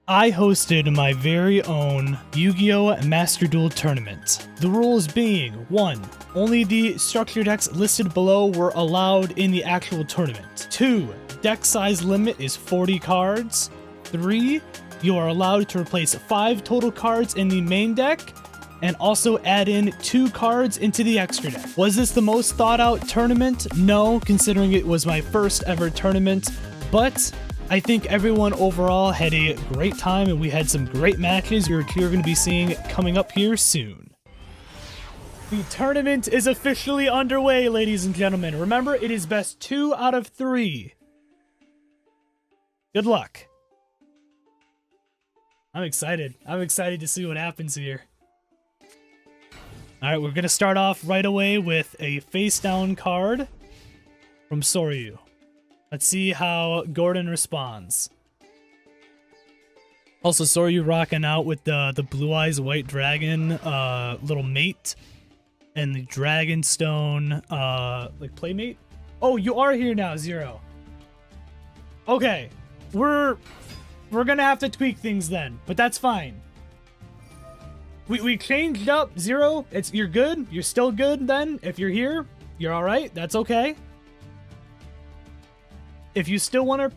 I hosted my very own Yu-Gi-Oh! Master Duel tournament. The rules being, 1. Only the structure decks listed below were allowed in the actual tournament. 2. Deck size limit is 40 cards. 3. You are allowed to replace 5 total cards in the main deck, and also add in 2 cards into the extra deck. Was this the most thought out tournament? No, considering it was my first ever tournament, but I think everyone overall had a great time and we had some great matches you're going to be seeing coming up here soon. The tournament is officially underway, ladies and gentlemen. Remember, it is best 2 out of 3. Good luck. I'm excited. I'm excited to see what happens here. Alright, we're going to start off right away with a face-down card from Soryu. Let's see how Gordon responds. Also, Soryu rocking out with the Blue Eyes White Dragon little mate. And the Dragonstone, like, playmate? Oh, you are here now, Zero. Okay, we're going to have to tweak things then, but that's fine. We changed up, Zero. You're good. You're still good then. If you're here, you're all right. That's okay. If you still want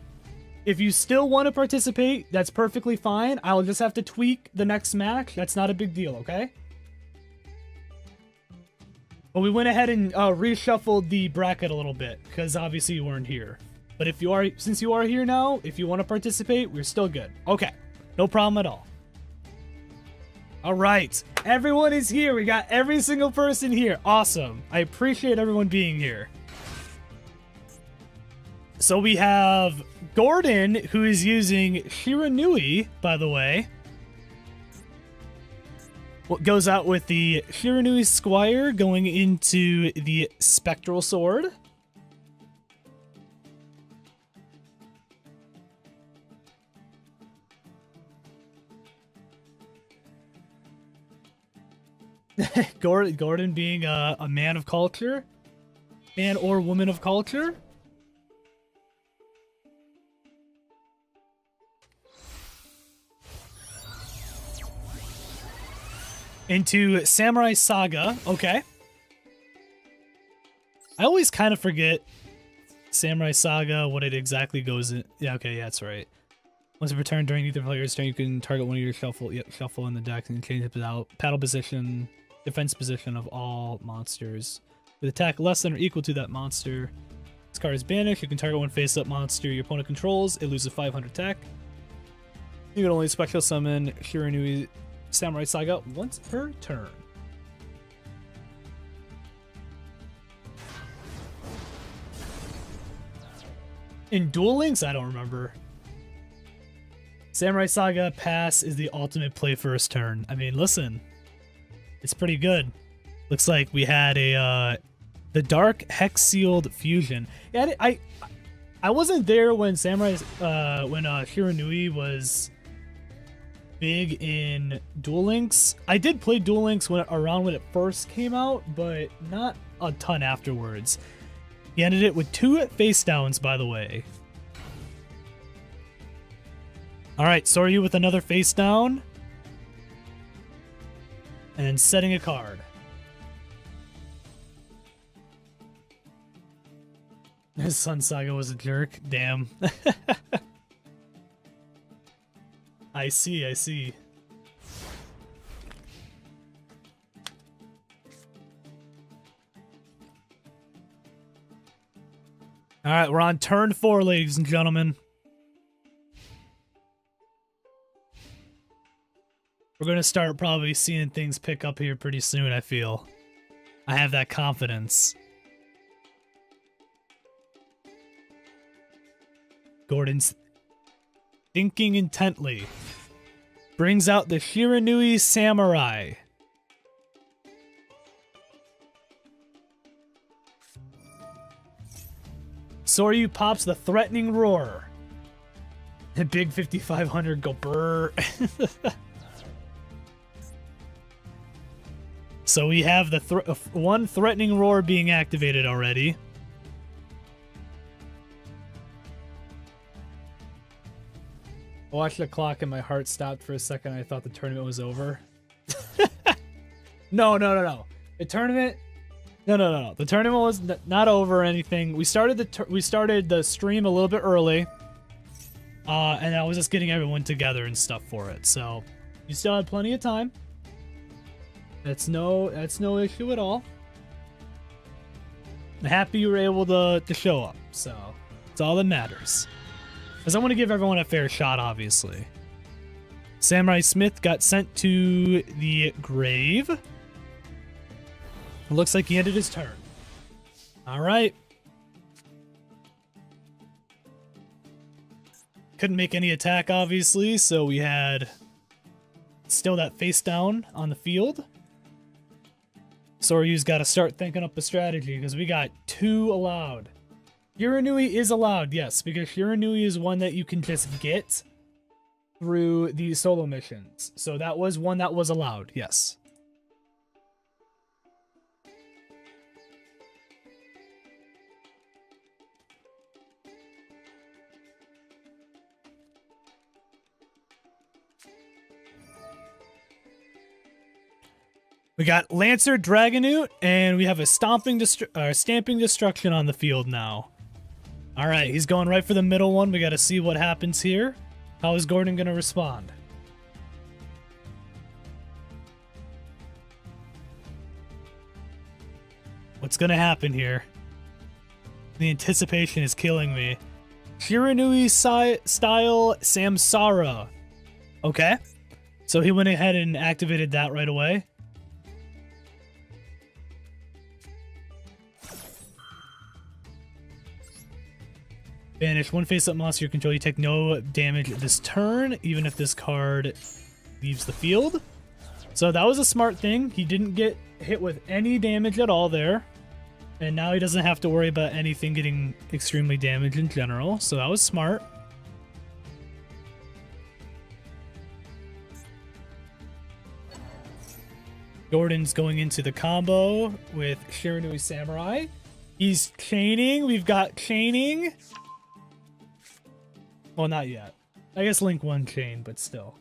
to participate, that's perfectly fine. I'll just have to tweak the next match. That's not a big deal, okay? But we went ahead and reshuffled the bracket a little bit because obviously you weren't here. But since you are here now, if you want to participate, we're still good. Okay, no problem at all. All right, everyone is here. We got every single person here. Awesome. I appreciate everyone being here. So we have Gordon, who is using Shiranui, by the way. What goes out with the Shiranui Squire going into the Spectral Sword. Gordon being a man of culture. Man or woman of culture. Into Samurai Saga. Okay. I always kind of forget Samurai Saga, what it exactly goes in. Yeah, okay, yeah, that's right. Once it returned during either player's turn, you can target one of your shuffle in the deck and change it out. Paddle position, defense position of all monsters. With attack less than or equal to that monster. This card is banished. You can target one face-up monster your opponent controls. It loses 500 attack. You can only special summon Shiranui Samurai Saga once per turn. In Duel Links, I don't remember. Samurai Saga Pass is the ultimate play first turn. I mean, listen, it's pretty good. Looks like we had a the Dark Hex Sealed Fusion. Yeah, I wasn't there when Shiranui was big in Duel Links. I did play Duel Links around when it first came out, but not a ton afterwards. He ended it with 2 face downs, by the way. Alright, Soryu with another face down. And setting a card. His Sun Saga was a jerk. Damn. I see. Alright, we're on turn 4, ladies and gentlemen. We're going to start probably seeing things pick up here pretty soon, I feel. I have that confidence. Gordon's thinking intently. Brings out the Shiranui Samurai. Soryu pops the threatening roar. The big 5500 go brrr. So we have the one threatening roar being activated already. I watched the clock and my heart stopped for a second. I thought the tournament was over. No. The tournament... No. The tournament was not over or anything. We started the stream a little bit early. And I was just getting everyone together and stuff for it. So, you still had plenty of time. That's no issue at all. I'm happy you were able to show up. So, it's all that matters. Because I want to give everyone a fair shot, obviously. Samurai Smith got sent to the grave. It looks like he ended his turn. Alright. Couldn't make any attack, obviously, so we had still that face down on the field. Soryu's got to start thinking up a strategy, because we got 2 allowed. Shiranui is allowed, yes, because Shiranui is one that you can just get through the solo missions. So that was one that was allowed, yes. We got Lancer Dragonute, and we have a Stamping Destruction on the field now. Alright, he's going right for the middle one. We gotta see what happens here. How is Gordon gonna respond? What's gonna happen here? The anticipation is killing me. Shiranui style Samsara. Okay. So he went ahead and activated that right away. Banish one face-up monster you control. You take no damage this turn, even if this card leaves the field. So that was a smart thing. He didn't get hit with any damage at all there. And now he doesn't have to worry about anything getting extremely damaged in general. So that was smart. Gordon's going into the combo with Shiranui Samurai. He's chaining. We've got chaining. Well, not yet. I guess Link 1 chain, but still.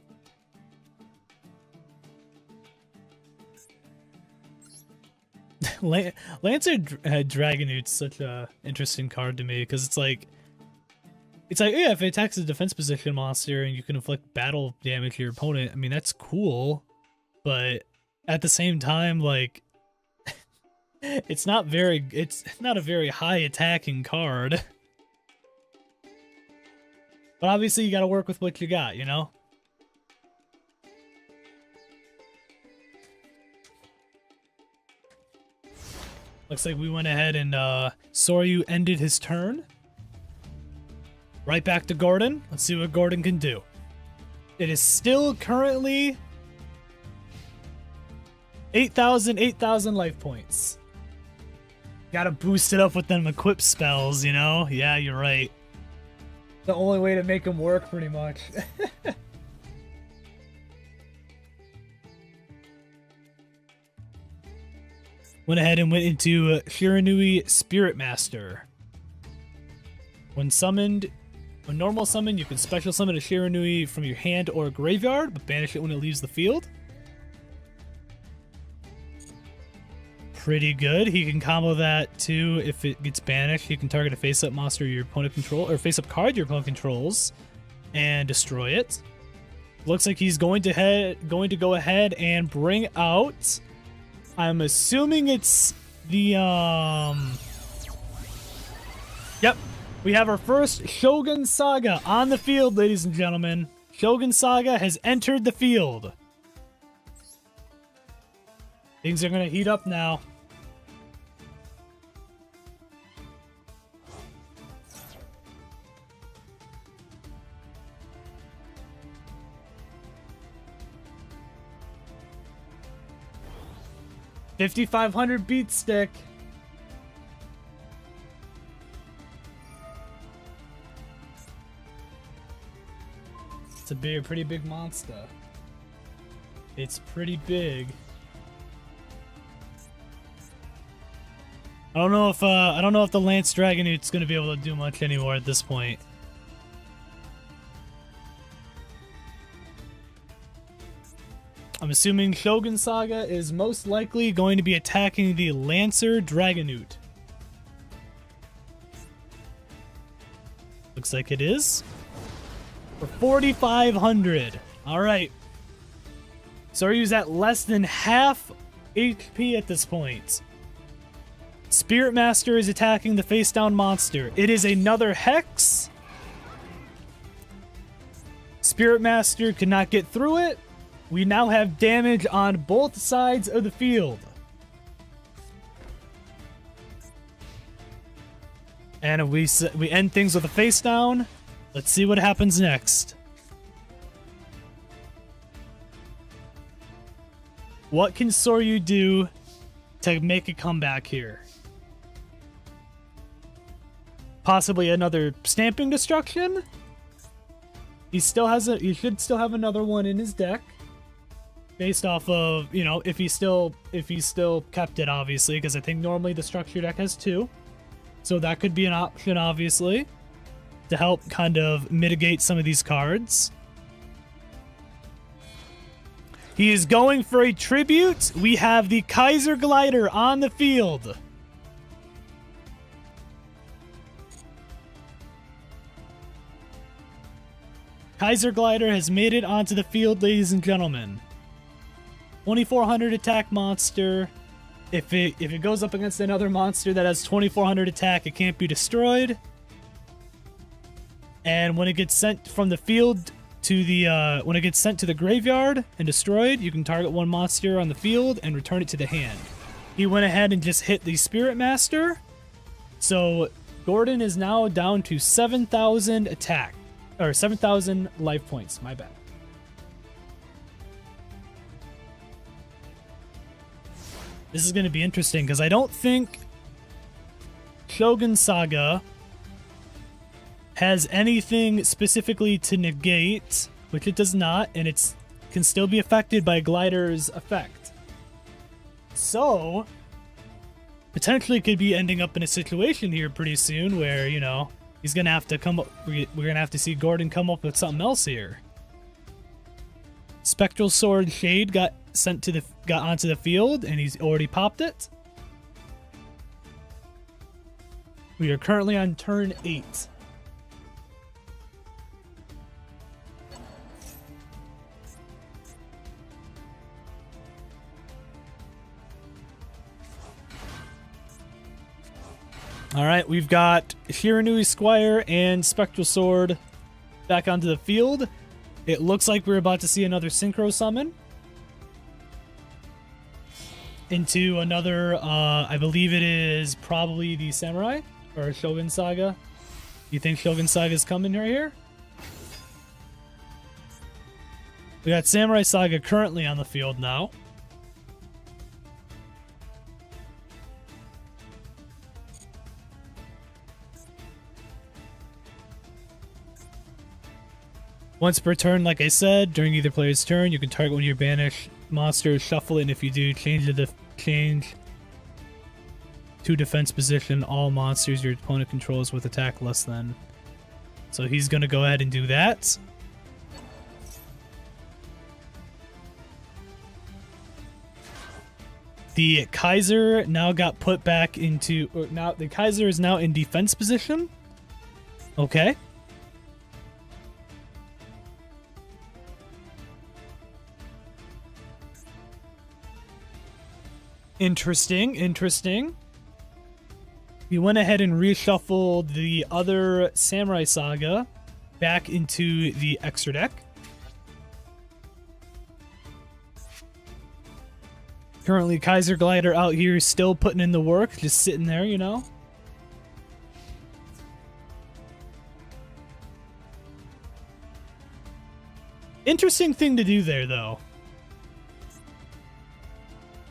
Lancer Dragonute's such a interesting card to me, because it's like, yeah, if it attacks a defense position monster and you can inflict battle damage to your opponent, I mean, that's cool, but at the same time, like, it's not a very high attacking card. But obviously you gotta work with what you got, you know? Looks like we went ahead and Soryu ended his turn. Right back to Gordon. Let's see what Gordon can do. It is still currently 8,000 life points. Gotta boost it up with them equip spells, you know? Yeah, you're right. The only way to make them work, pretty much. Went ahead and went into Shiranui Spirit Master. When normal summoned, you can special summon a Shiranui from your hand or graveyard, but banish it when it leaves the field. Pretty good. He can combo that too. If it gets banished, you can target a face-up monster your opponent controls, or face-up card your opponent controls, and destroy it. Looks like he's going to go ahead and bring out. I'm assuming it's the Yep, we have our first Shogun Saga on the field, ladies and gentlemen. Shogun Saga has entered the field. Things are gonna heat up now. $5,500 beat stick. It's a pretty big monster. It's pretty big. I don't know if the Lance Dragonute's gonna be able to do much anymore at this point. I'm assuming Shogun Saga is most likely going to be attacking the Lancer Dragonoot. Looks like it is. For 4,500. Alright. Soryu's at less than half HP at this point. Spirit Master is attacking the face down monster. It is another Hex. Spirit Master could not get through it. We now have damage on both sides of the field. And we end things with a face down. Let's see what happens next. What can Soryu do to make a comeback here? Possibly another Stamping Destruction? He should still have another one in his deck. Based off of, you know, if he still kept it, obviously, because I think normally the structure deck has 2. So that could be an option, obviously, to help kind of mitigate some of these cards. He is going for a tribute. We have the Kaiser Glider on the field. Kaiser Glider has made it onto the field, ladies and gentlemen. 2,400 attack monster. If it goes up against another monster that has 2,400 attack, it can't be destroyed. And when it gets sent from the field to the when it gets sent to the graveyard and destroyed, you can target one monster on the field and return it to the hand. He went ahead and just hit the Spirit Master. So Gordon is now down to 7,000 attack, or 7,000 life points. My bad. This is going to be interesting because I don't think Shogun Saga has anything specifically to negate, which it does not, and it can still be affected by Glider's effect. So, potentially could be ending up in a situation here pretty soon where, you know, he's going to have to come up, we're going to have to see Gordon come up with something else here. Spectral Sword Shade got onto the field, and he's already popped it. We are currently on turn 8. Alright, we've got Shiranui Squire and Spectral Sword back onto the field. It looks like we're about to see another Synchro Summon into another, I believe it is probably the Samurai or Shogun Saga. You think Shogun Saga is coming right here? We got Samurai Saga currently on the field now. Once per turn, like I said, during either player's turn, you can target one of your banished monsters, shuffle it, and if you do, change to defense position all monsters your opponent controls with attack less than. So he's going to go ahead and do that. The Kaiser now got put back into... now the Kaiser is now in defense position. Okay. Interesting. We went ahead and reshuffled the other Samurai Saga back into the extra deck. Currently, Kaiser Glider out here still putting in the work, just sitting there, you know. Interesting thing to do there, though.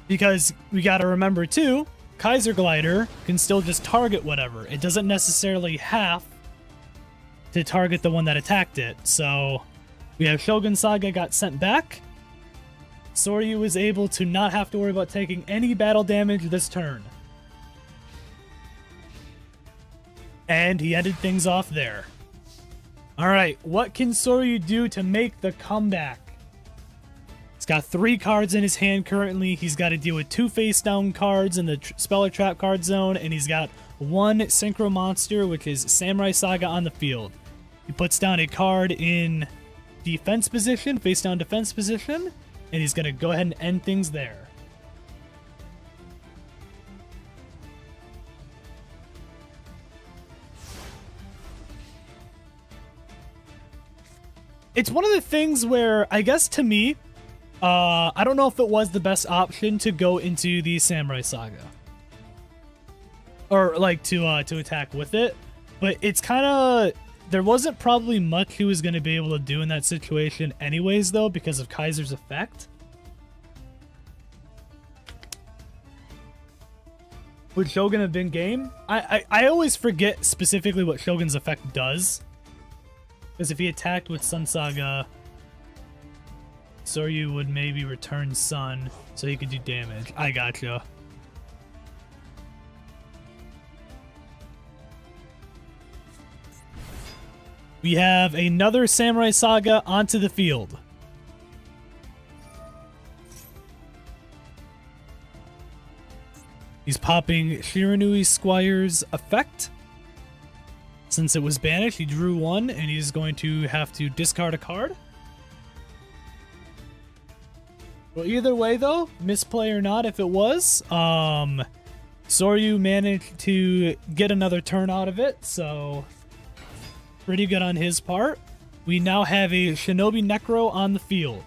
Because we gotta remember, too, Kaiser Glider can still just target whatever. It doesn't necessarily have to target the one that attacked it. So, we have Shogun Saga got sent back. Soryu was able to not have to worry about taking any battle damage this turn. And he ended things off there. Alright, what can Soryu do to make the comeback? It's got 3 cards in his hand currently. He's got to deal with 2 face-down cards in the spell or trap card zone, and he's got 1 synchro monster, which is Samurai Saga, on the field. He puts down a card in defense position, face-down defense position, and he's going to go ahead and end things there. It's one of the things where, I guess to me, I don't know if it was the best option to go into the Samurai Saga. Or, like, to attack with it. But it's kind of... There wasn't probably much he was going to be able to do in that situation anyways, though, because of Kaiser's effect. Would Shogun have been game? I always forget specifically what Shogun's effect does. Because if he attacked with Sun Saga, Soryu would maybe return Sun, so he could do damage. I gotcha. We have another Samurai Saga onto the field. He's popping Shiranui Squire's effect. Since it was banished, he drew 1, and he's going to have to discard a card. Well, either way, though, misplay or not, if it was, Soryu managed to get another turn out of it, so pretty good on his part. We now have a Shinobi Necro on the field.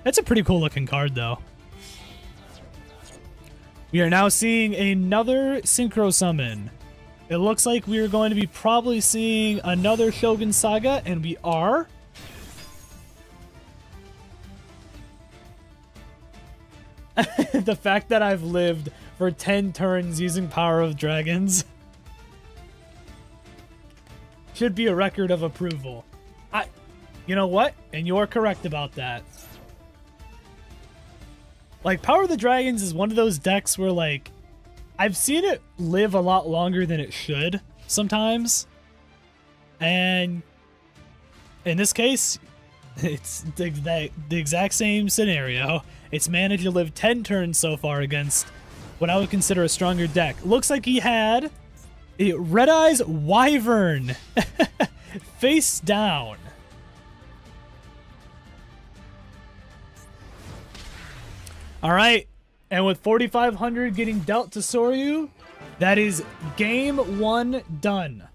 That's a pretty cool looking card, though. We are now seeing another Synchro Summon. It looks like we are going to be probably seeing another Shogun Saga, and we are. The fact that I've lived for 10 turns using Power of Dragons should be a record of approval. You know what? And you're correct about that. Like, Power of the Dragons is one of those decks where, like, I've seen it live a lot longer than it should sometimes. And in this case, it's the exact same scenario. It's managed to live 10 turns so far against what I would consider a stronger deck. Looks like he had a Red Eyes Wyvern face down. All right, and with 4,500 getting dealt to Soryu, that is game 1 done.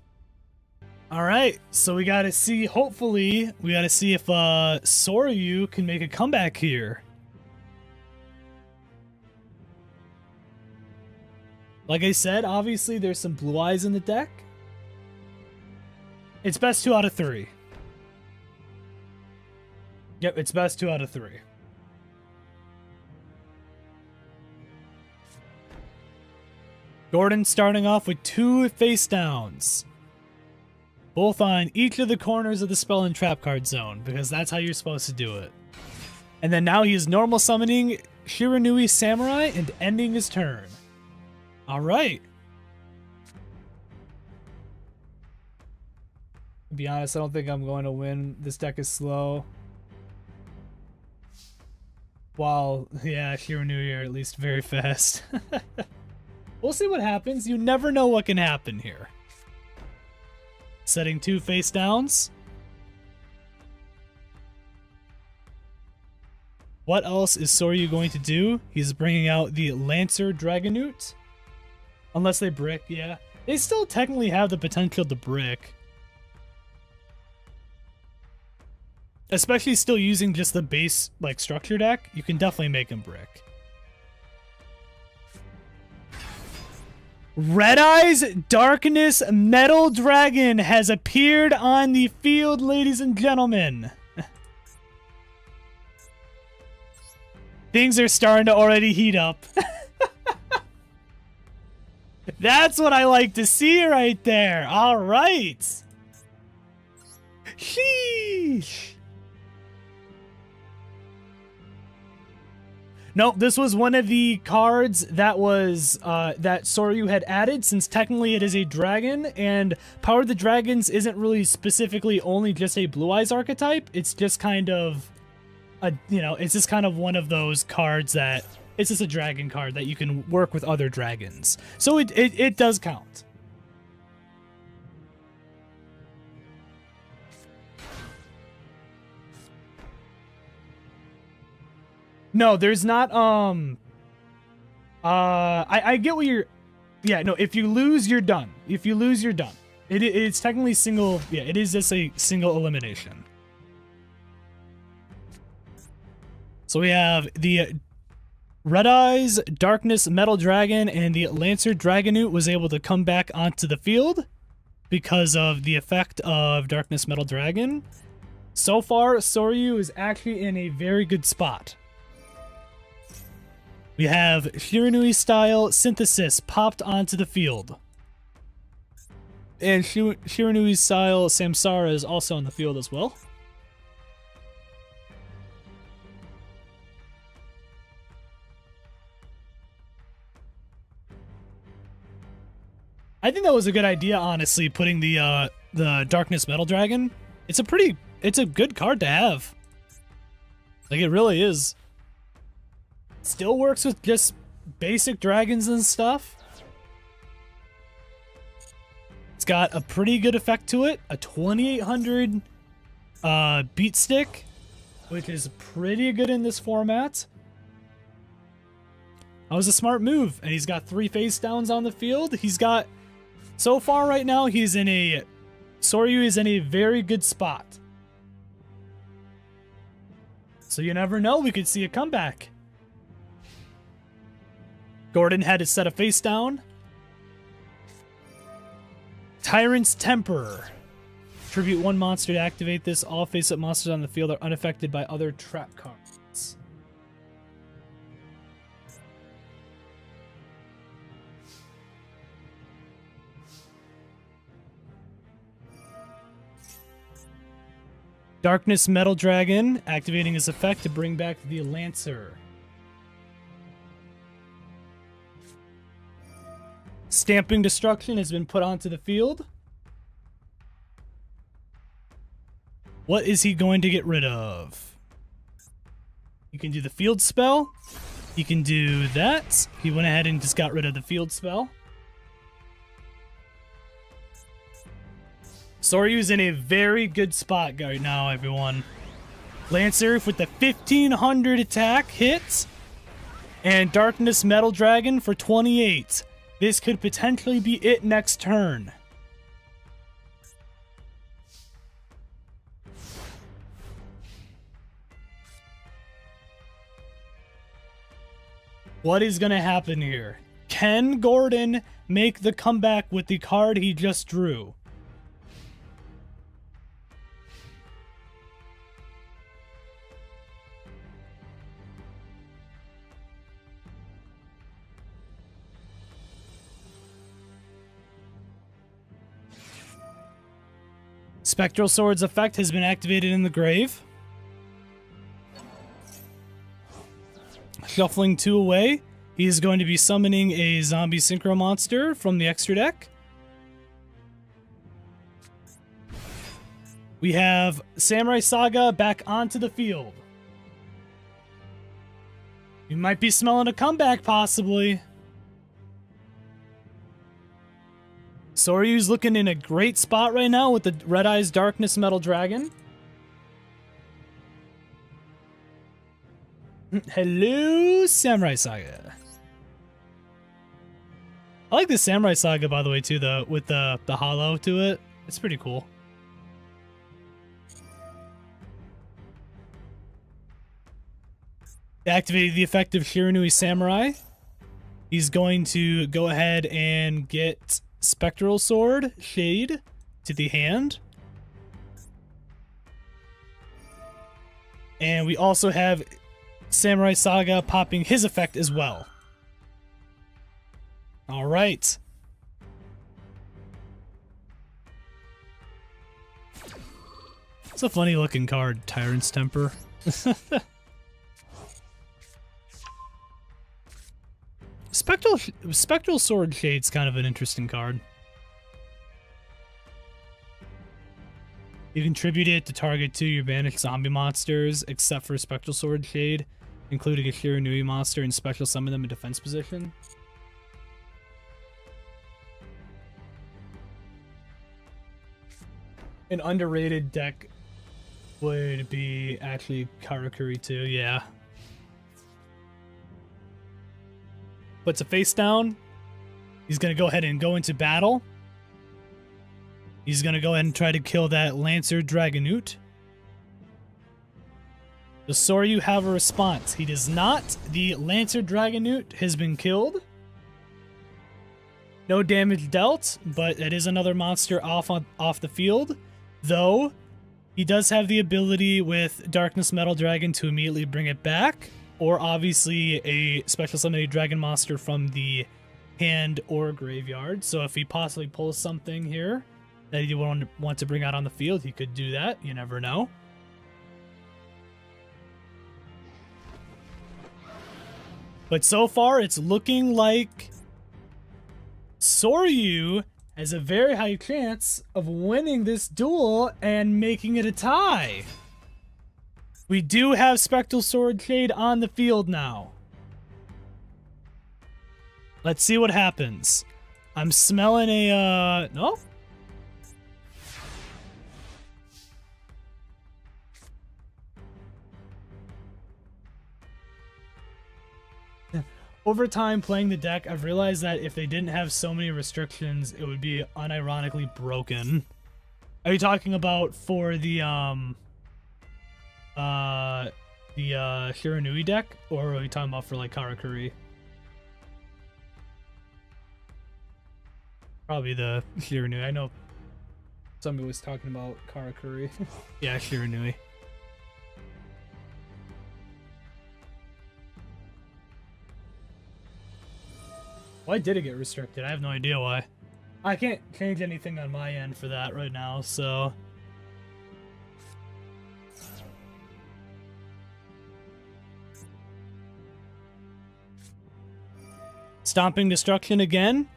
All right, so we got to see, hopefully, we got to see if Soryu can make a comeback here. Like I said, obviously there's some blue eyes in the deck. It's best 2 out of 3. Yep, it's best 2 out of 3. Gordon starting off with 2 face downs. Both on each of the corners of the spell and trap card zone, because that's how you're supposed to do it. And then now he is normal summoning Shiranui Samurai and ending his turn. Alright. To be honest, I don't think I'm going to win. This deck is slow. While, yeah, Shiranui are at least very fast. We'll see what happens. You never know what can happen here. Setting 2 face downs. What else is Soryu going to do? He's bringing out the Lancer Dragonute. Unless they brick, yeah. They still technically have the potential to brick. Especially still using just the base, like, structure deck. You can definitely make him brick. Red Eyes Darkness Metal Dragon has appeared on the field, ladies and gentlemen. Things are starting to already heat up. That's what I like to see right there. All right. Sheesh. No, this was one of the cards that was that Soryu had added, since technically it is a dragon, and Power of the Dragons isn't really specifically only just a Blue Eyes archetype. It's just kind of it's just kind of one of those cards that it's just a dragon card that you can work with other dragons. So it does count. No, there's not, I get what you're, yeah, no, if you lose, you're done. If you lose, you're done. It's technically single, yeah, it is just a single elimination. So we have the Red Eyes, Darkness Metal Dragon, and the Lancer Dragonoot was able to come back onto the field because of the effect of Darkness Metal Dragon. So far, Soryu is actually in a very good spot. We have Shiranui style Synthesis popped onto the field. And Shiranui style Samsara is also on the field as well. I think that was a good idea, honestly, putting the Darkness Metal Dragon. It's a good card to have. Like, it really is. Still works with just basic dragons and stuff. It's got a pretty good effect to it. A 2800 beat stick, which is pretty good in this format. That was a smart move. And he's got 3 face downs on the field. He's got, so far right now, Soryu is in a very good spot. So you never know, we could see a comeback. Gordon had his set a face down. Tyrant's Temper. Tribute 1 monster to activate this. All face-up monsters on the field are unaffected by other trap cards. Darkness Metal Dragon, activating his effect to bring back the Lancer. Stamping Destruction has been put onto the field. What is he going to get rid of? You can do the field spell. You can do that. He went ahead and just got rid of the field spell. Soryu's in a very good spot right now, everyone. Lancer with the 1500 attack hits. And Darkness Metal Dragon for 28. This could potentially be it next turn. What is going to happen here? Can Gordon make the comeback with the card he just drew? Spectral Sword's effect has been activated in the grave. Shuffling 2 away, he is going to be summoning a zombie synchro monster from the extra deck. We have Samurai Saga back onto the field. You might be smelling a comeback, possibly. Soryu's looking in a great spot right now with the Red Eyes Darkness Metal Dragon. Hello, Samurai Saga. I like the Samurai Saga, by the way, too, though, with the hollow to it. It's pretty cool. Activated the effect of Shiranui Samurai. He's going to go ahead and get Spectral Sword, Shade, to the hand. And we also have Samurai Saga popping his effect as well. Alright. It's a funny looking card, Tyrant's Temper. Spectral Sword Shade's kind of an interesting card. You contribute it to target 2 your banished zombie monsters, except for Spectral Sword Shade, including a Shiranui monster, and special summon them in defense position. An underrated deck would be actually Karakuri too, yeah. Puts a face down. He's going to go ahead and go into battle. He's going to go ahead and try to kill that Lancer Dragonute. Does Soryu have a response? He does not. The Lancer Dragonute has been killed. No damage dealt, but it is another monster off the field. Though, he does have the ability with Darkness Metal Dragon to immediately bring it back. Or obviously a special summon dragon monster from the hand or graveyard. So if he possibly pulls something here that he would want to bring out on the field, he could do that. You never know. But so far, it's looking like Soryu has a very high chance of winning this duel and making it a tie. We do have Spectral Sword Shade on the field now. Let's see what happens. I'm smelling a, no? Over time playing the deck, I've realized that if they didn't have so many restrictions, it would be unironically broken. Are you talking about for the Shiranui deck, or are you talking about for like Karakuri? Probably the Shiranui. I know somebody was talking about Karakuri. Yeah, Shiranui. Why did it get restricted? I have no idea why. I can't change anything on my end for that right now, so... Stomping Destruction again.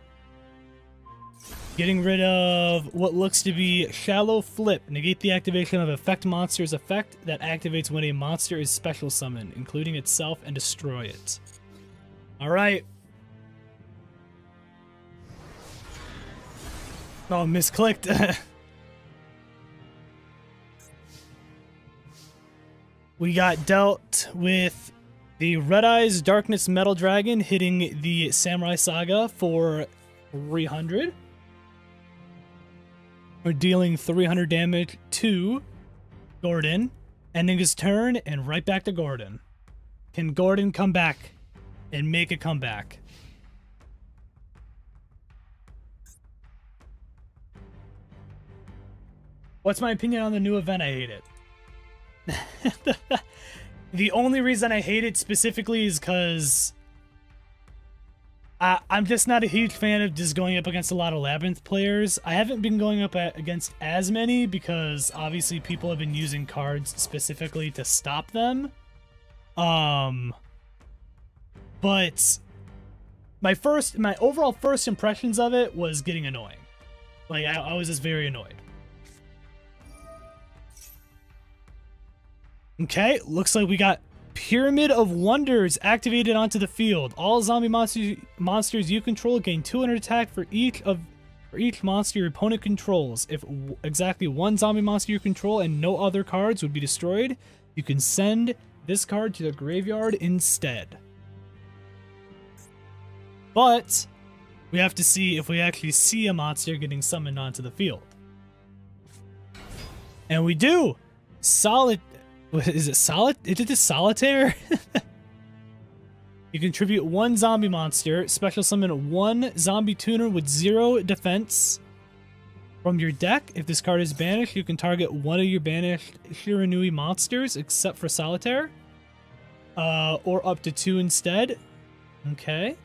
Getting rid of what looks to be Shallow Flip. Negate the activation of Effect Monster's effect that activates when a monster is special summoned, including itself, and destroy it. Alright. Oh, misclicked. We got dealt with the Red Eyes Darkness Metal Dragon hitting the Samurai Saga for 300. We're dealing 300 damage to Gordon, ending his turn and right back to Gordon. Can Gordon come back and make a comeback? What's my opinion on the new event? I hate it. The only reason I hate it specifically is because I'm just not a huge fan of just going up against a lot of Labyrinth players. I haven't been going up against as many because obviously people have been using cards specifically to stop them. But my overall first impressions of it was getting annoying. Like I was just very annoyed. Okay, looks like we got Pyramid of Wonders activated onto the field. All zombie monsters you control gain 200 attack for each monster your opponent controls. If exactly one zombie monster you control and no other cards would be destroyed, you can send this card to the graveyard instead. But we have to see if we actually see a monster getting summoned onto the field. And we do! Is it Solitaire? You contribute one zombie monster, special summon one zombie tuner with 0 defense from your deck. If this card is banished, you can target one of your banished Shiranui monsters, except for Solitaire. Or up to 2 instead. Okay.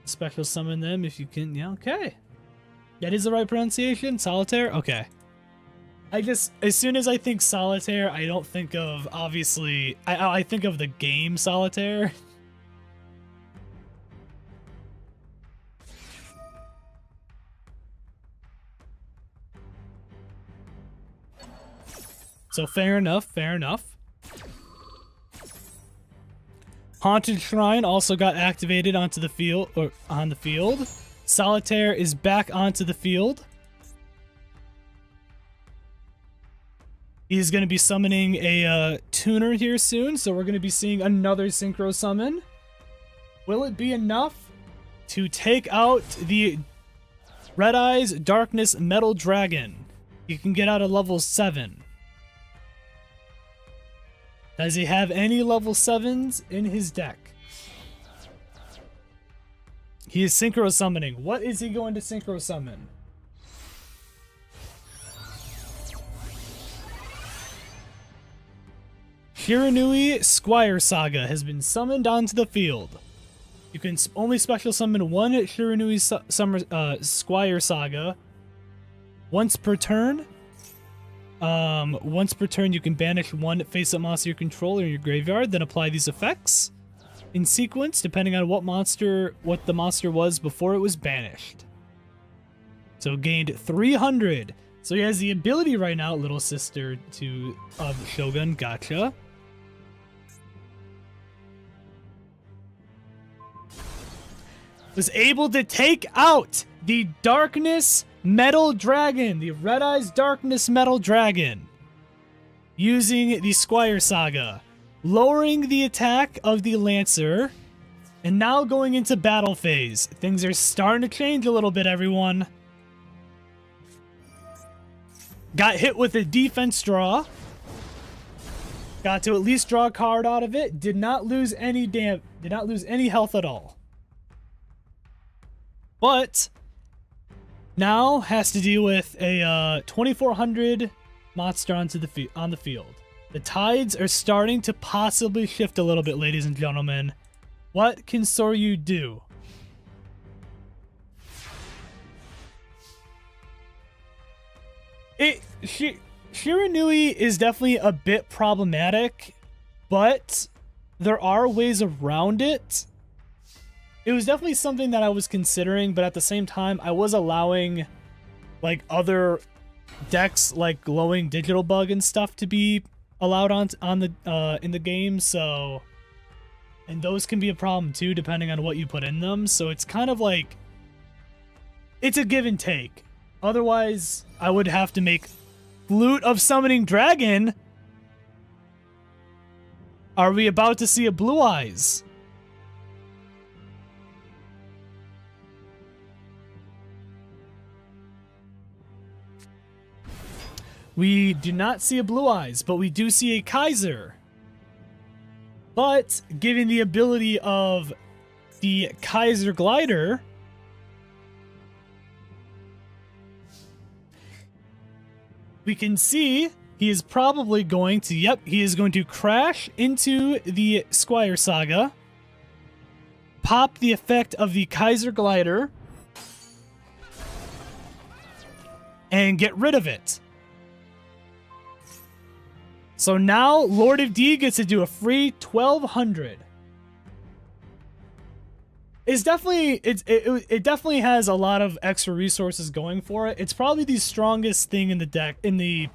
Special summon them if you can. Yeah, okay. That is the right pronunciation? Solitaire? Okay. as soon as I think Solitaire, I don't think of, obviously, I think of the game Solitaire. So fair enough, fair enough. Haunted Shrine also got activated onto the field, or on the field. Solitaire is back onto the field. He's going to be summoning a tuner here soon, so we're going to be seeing another Synchro Summon. Will it be enough to take out the Red Eyes Darkness Metal Dragon? You can get out of level 7. Does he have any level 7s in his deck? He is Synchro Summoning. What is he going to Synchro Summon? Shiranui Squire Saga has been summoned onto the field. You can only special summon one Shiranui Squire Saga once per turn. Once per turn, you can banish one face-up monster you control in your graveyard, then apply these effects in sequence, depending on what the monster was before it was banished. So gained 300. So he has the ability right now, little sister of Shogun. Gotcha. Was able to take out the Darkness Metal Dragon, the Red Eyes Darkness Metal Dragon, using the Squire Saga, lowering the attack of the Lancer, and now going into battle phase. Things are starting to change a little bit, everyone. Got hit with a defense draw. Got to at least draw a card out of it. Did not lose any health at all. But now has to deal with a 2400 monster on the field. The tides are starting to possibly shift a little bit, ladies and gentlemen. What can Soryu do? Shiranui is definitely a bit problematic, but there are ways around it. It was definitely something that I was considering, but at the same time, I was allowing like other decks like Glowing Digital Bug and stuff to be allowed in the game, so, and those can be a problem too depending on what you put in them. So it's kind of like, it's a give and take. Otherwise, I would have to make Flute of Summoning Dragon. Are we about to see a Blue Eyes? We do not see a Blue Eyes, but we do see a Kaiser. But given the ability of the Kaiser Glider, we can see he is probably going to, he is going to crash into the Squire Saga, pop the effect of the Kaiser Glider, and get rid of it. So now Lord of D gets to do a free 1200. It's definitely it definitely has a lot of extra resources going for it. It's probably the strongest thing in the deck in the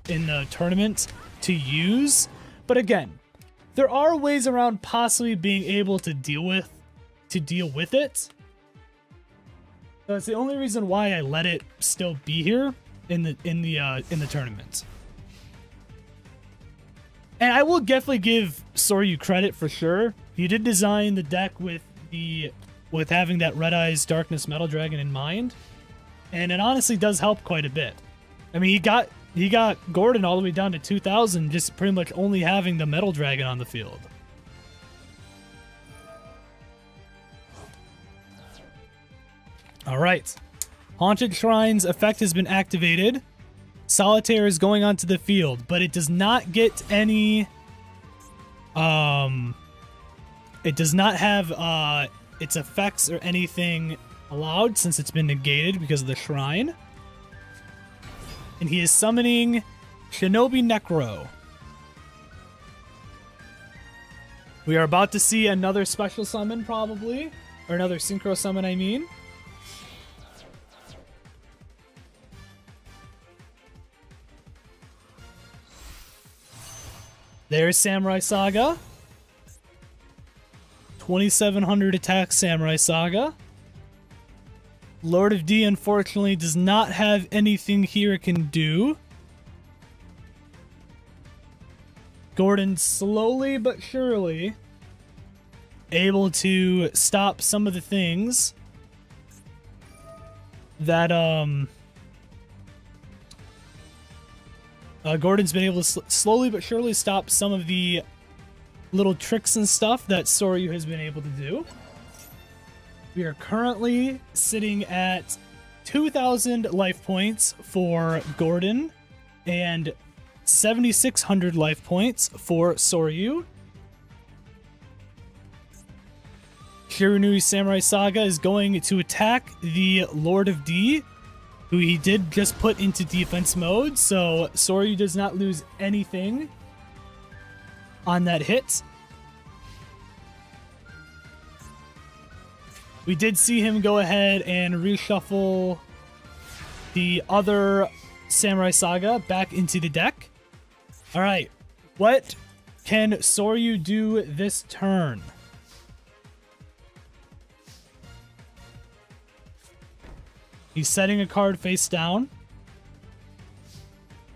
tournament to use. But again, there are ways around possibly being able to deal with it. So it's the only reason why I let it still be here in the tournament. And I will definitely give Soryu credit for sure. He did design the deck with having that Red Eyes Darkness Metal Dragon in mind, and it honestly does help quite a bit. I mean, he got Gordon all the way down to 2000 just pretty much only having the Metal Dragon on the field. All right, Haunted Shrine's effect has been activated. Solitaire is going onto the field, but it does not get any, it does not have, its effects or anything allowed since it's been negated because of the shrine. And he is summoning Shinobi Necro. We are about to see another special summon probably, or another synchro summon I mean. There's Samurai Saga. 2700 attack Samurai Saga. Lord of D unfortunately does not have anything here it can do. Gordon slowly but surely able to stop some of the things that Gordon's been able to slowly but surely stop some of the little tricks and stuff that Soryu has been able to do. We are currently sitting at 2,000 life points for Gordon and 7,600 life points for Soryu. Shiranui Samurai Saga is going to attack the Lord of D, who he did just put into defense mode, so Soryu does not lose anything on that hit. We did see him go ahead and reshuffle the other Samurai Saga back into the deck. Alright, what can Soryu do this turn? He's setting a card face down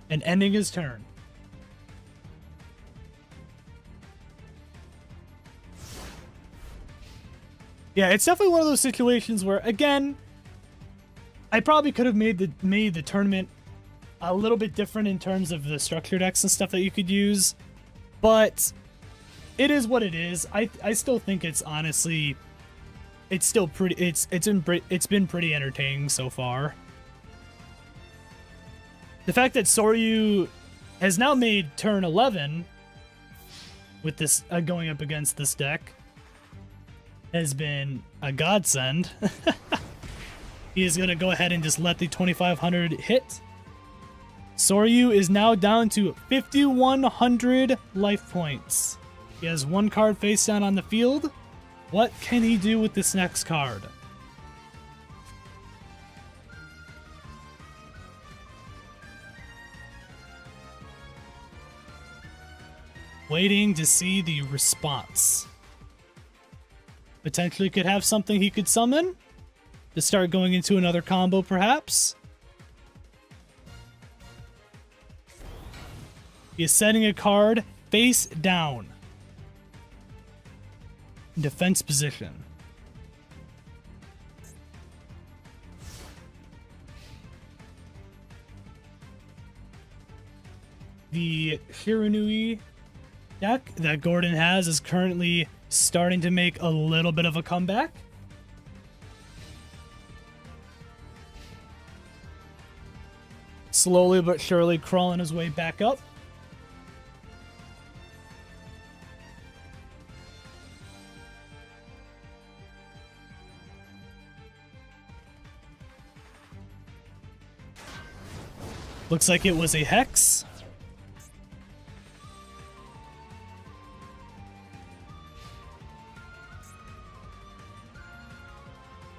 and ending his turn. Yeah, it's definitely one of those situations where, again, I probably could have made the tournament a little bit different in terms of the structure decks and stuff that you could use, but it is what it is. I still think it's honestly, it's still pretty. It's been pretty entertaining so far. The fact that Soryu has now made turn 11 with this going up against this deck has been a godsend. He is going to go ahead and just let the 2,500 hit. Soryu is now down to 5,100 life points. He has one card face down on the field. What can he do with this next card? Waiting to see the response. Potentially could have something he could summon to start going into another combo, perhaps. He is setting a card face down. In defense position. The Shiranui deck that Gordon has is currently starting to make a little bit of a comeback. Slowly but surely crawling his way back up. Looks like it was a Hex.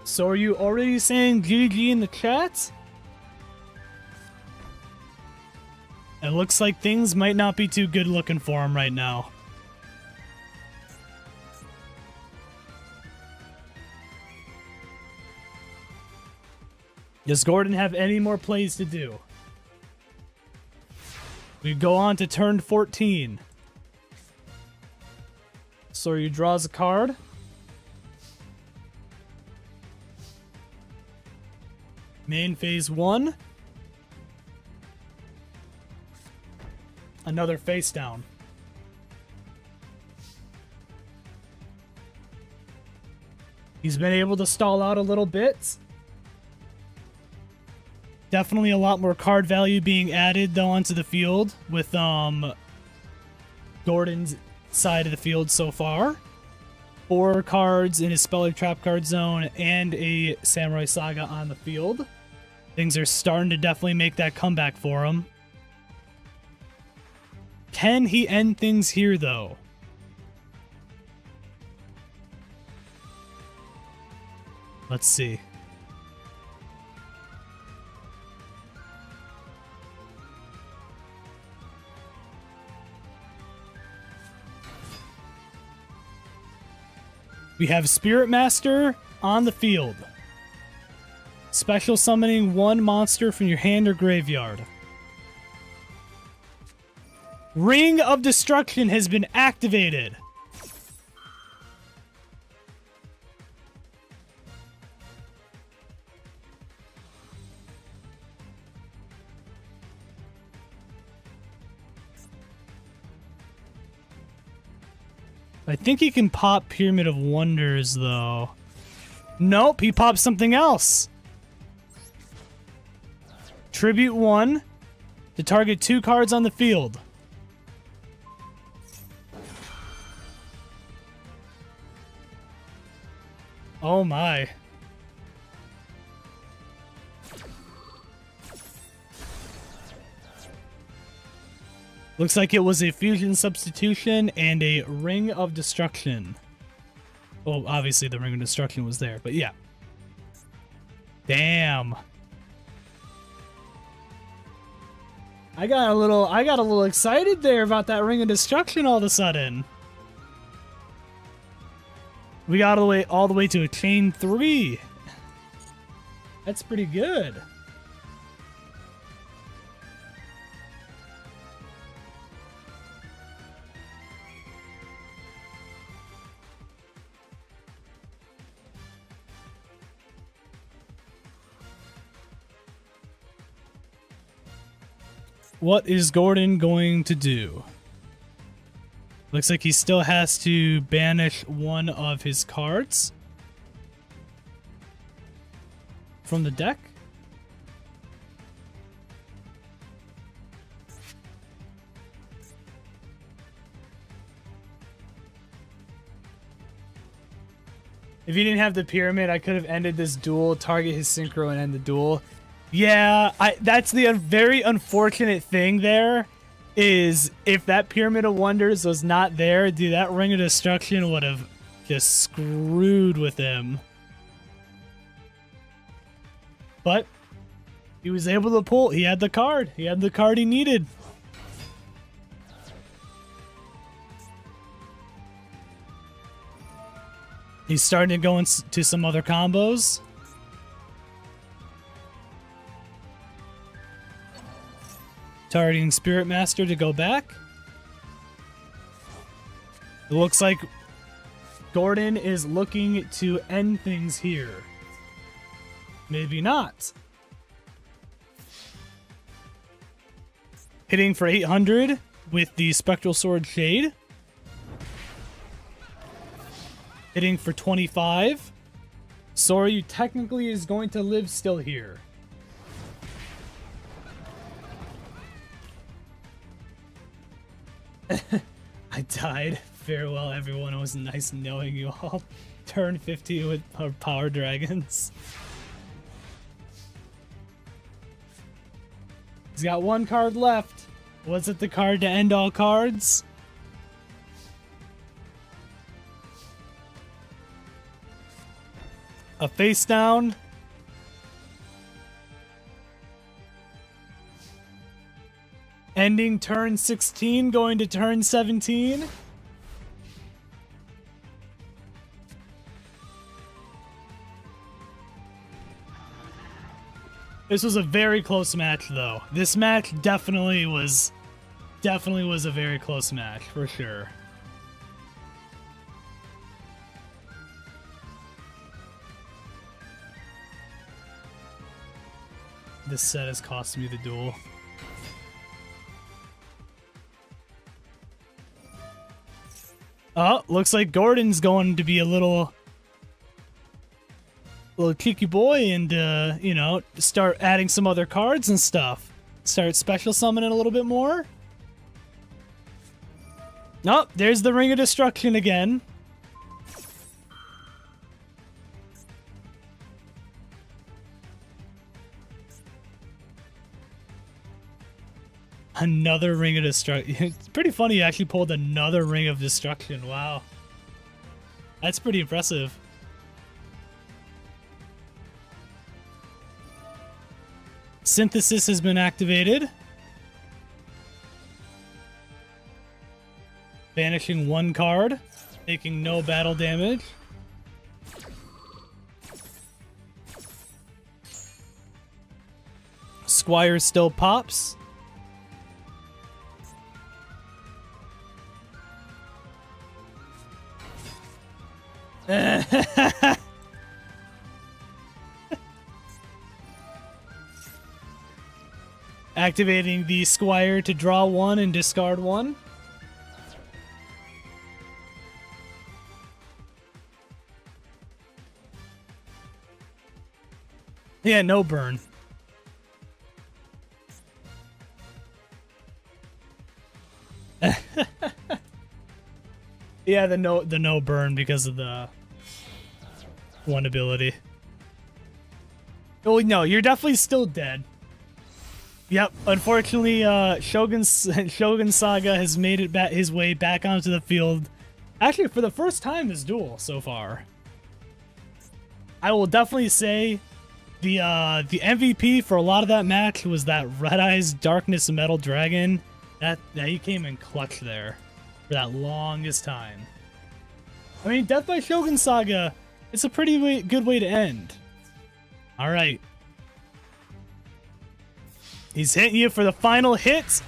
So are you already saying GG in the chat? It looks like things might not be too good looking for him right now. Does Gordon have any more plays to do? We go on to turn 14. Soryu draws a card. Main phase 1. Another face down. He's been able to stall out a little bit. Definitely a lot more card value being added though onto the field with Gordon's side of the field so far. 4 cards in his Speller Trap card zone and a Samurai Saga on the field. Things are starting to definitely make that comeback for him. Can he end things here though? Let's see. We have Spirit Master on the field. Special summoning one monster from your hand or graveyard. Ring of Destruction has been activated. I think he can pop Pyramid of Wonders, though. Nope, he popped something else. Tribute 1 to target 2 cards on the field. Oh my. Looks like it was a fusion substitution and a Ring of Destruction. Well, obviously the Ring of Destruction was there, but yeah. Damn. I got a little excited there about that Ring of Destruction all of a sudden. We got all the way to a chain 3. That's pretty good. What is Gordon going to do? Looks like he still has to banish one of his cards from the deck. If he didn't have the pyramid, I could have ended this duel, target his synchro, and end the duel. Yeah, that's the very unfortunate thing there, is if that Pyramid of Wonders was not there, dude, that Ring of Destruction would have just screwed with him. But he was able to pull. He had the card. He had the card he needed. He's starting to go into some other combos. Targeting Spirit Master to go back. It looks like Gordon is looking to end things here. Maybe not. Hitting for 800 with the Spectral Sword Shade. Hitting for 25. Soryu technically is going to live still here. I died. Farewell, everyone. It was nice knowing you all. Turn 50 with our Power Dragons. He's got one card left. Was it the card to end all cards? A face down. Ending turn 16, going to turn 17. This was a very close match, though. This match definitely was a very close match, for sure. This set has cost me the duel. Oh, looks like Gordon's going to be a little cheeky boy and, you know, start adding some other cards and stuff. Start special summoning a little bit more. Oh, there's the Ring of Destruction again. Another Ring of Destruction. It's pretty funny he actually pulled another Ring of Destruction. Wow. That's pretty impressive. Synthesis has been activated. Banishing one card, taking no battle damage. Squire still pops. Activating the Squire to draw 1 and discard 1. Yeah, no burn. Yeah, the no burn because of the 1 ability. Oh no, you're definitely still dead. Yep, unfortunately, Shogun Saga has made it his way back onto the field. Actually, for the first time this duel so far. I will definitely say the MVP for a lot of that match was that Red Eyes Darkness Metal Dragon. That he came in clutch there for that longest time. I mean, Death by Shogun Saga, it's a pretty good way to end. All right. He's hitting you for the final hits.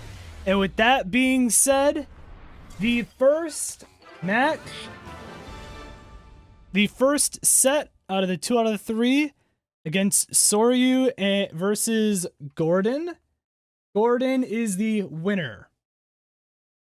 And with that being said, the first match, the first set out of the 2 out of the 3 against Soryu versus Gordon. Gordon is the winner.